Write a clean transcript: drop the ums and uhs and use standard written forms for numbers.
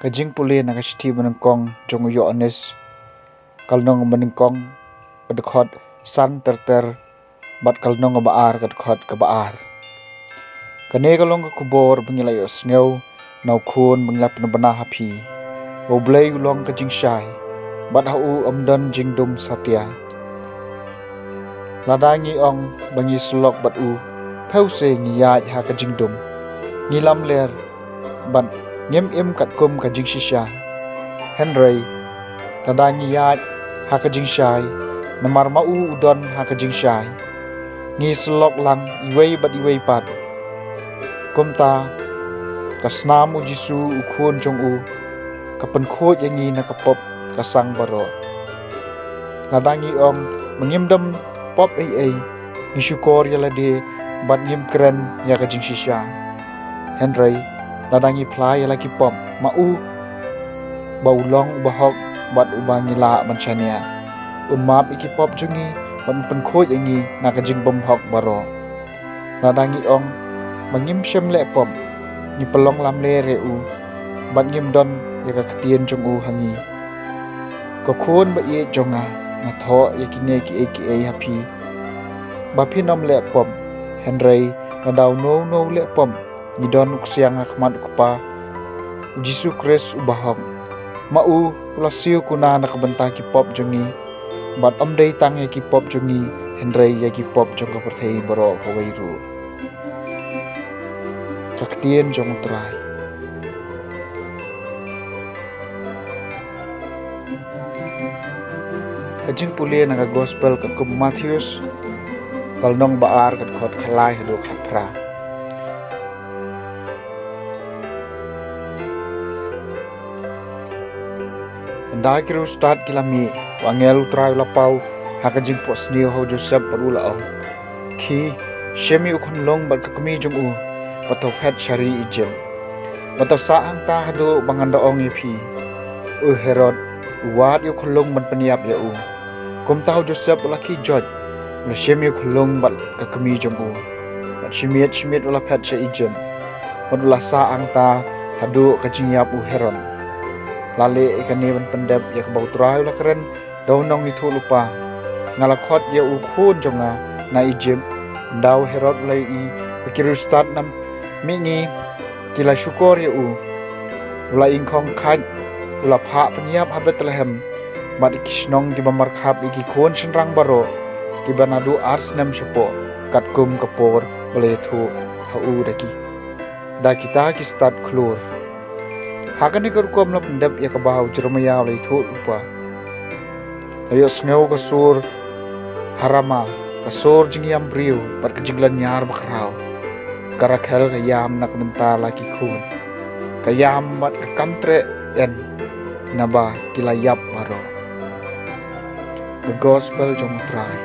ka JINGPULE Banyngkong jong IOANNIS kalnong Banyngkong kadkhot san terter bat kalnong baar kadkhot ka baar kane kalong ka kubor bangilay osngeu nau khun banglap na bana hapi oblay ulong ka jingshai bat hau amdan jingdum satya ladangi ong bangi slok bat u pause ngiyaj ha ka jingdum ngilam ler bat ngem im kat kum ka jingshisha henry ladangi yaj ha ka jingshai namar mau udon ha ka jingshai ngi slok lang iwei bat iwei pat kumta kasnam u jisu u khun jong u kapen khot yangi na kapop kasang baro ladangi ong mengimdam pop ai ngisukor yalade bat ngim kren ya ka jingshisha henry ladangi plai yala ki pop mau baulong bahok bat ubangila manchania unmap iki pop jungi ban penkhot yangi na ka jingbom hok baro ladangi ong mangim shem le pop ni pelong lam le re u bat ngim don ya ka ktien jong u hangi ko khon ba ye jonga na tho yakine ki happy ba phinom le pom henry na daw no le pom ni don uksiang akmat kupa jisu kres ubahong mau ulasiu kuna na kabanta ki pop jongi bat amdei tang ki pop jongi henry ki pop jong ka perthei baro kawairu kaktien jong trai JINGPULE naga gospel kat kum MATHEUS kalnong baar kat khot khalai hadu khapra ndai kiru start kilami wangel utrai lapau haka jingpo Sngi ho Joseph parula ong khi shemi ukhun long bat kakmi jong u pato phet shari ijem pato sa angta hadu banganda ong ipi u herod wat yu khulung ban paniap ya u kum tahu Joseph laki George la shemi khulung bat kakmi jong u bat shimiet wala phet sha ijem badula sa angta hadu kajingyap u herod lale ikane ban pendep ya kabau trai la keren daunong itu lupa ngalakhot ya u khun jonga na ijem daw herod lai i pikiru start nam mingi kila syukur ya u ula ingkong khat ula pha peniap habet lehem bat kisnong di bamarkhap iki khon senrang baro ki banadu ars nam sepo katkum kapor boleh thu hau da kita ki start klur hakani kerkom la pendep ya kabau jermaya lai thu upa ayo sneu kasur harama kasur jingyam briu bat kejinglan nyar bakrau karakhel kayam nak mental laki khun kayam mat kamtre en naba kilayap baro the gospel jong trai